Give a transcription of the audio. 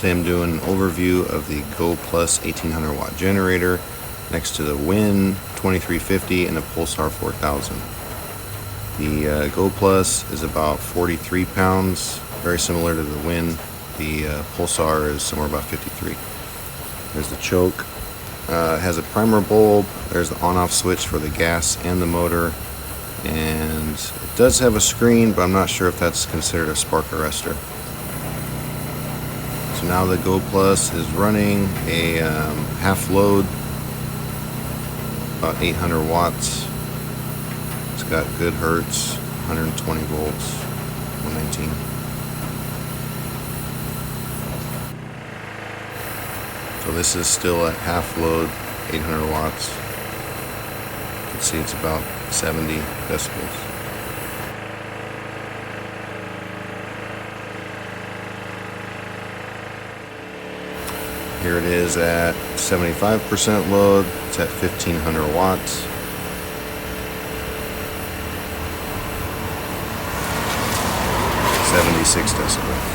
Today I'm doing an overview of the Go Plus 1800 watt generator next to the Win 2350 and the Pulsar 4000. The Go Plus is about 43 pounds, very similar to the Win. The Pulsar is somewhere about 53. There's the choke. It has a primer bulb. There's the on-off switch for the gas and the motor. And it does have a screen, but I'm not sure if that's considered a spark arrestor. So now the Go Plus is running a half load, about 800 watts. It's got good hertz, 120 volts, 119. So this is still at half load, 800 watts. You can see it's about 70 decibels. Here it is at 75% load. It's at 1500 watts. .76 decibels.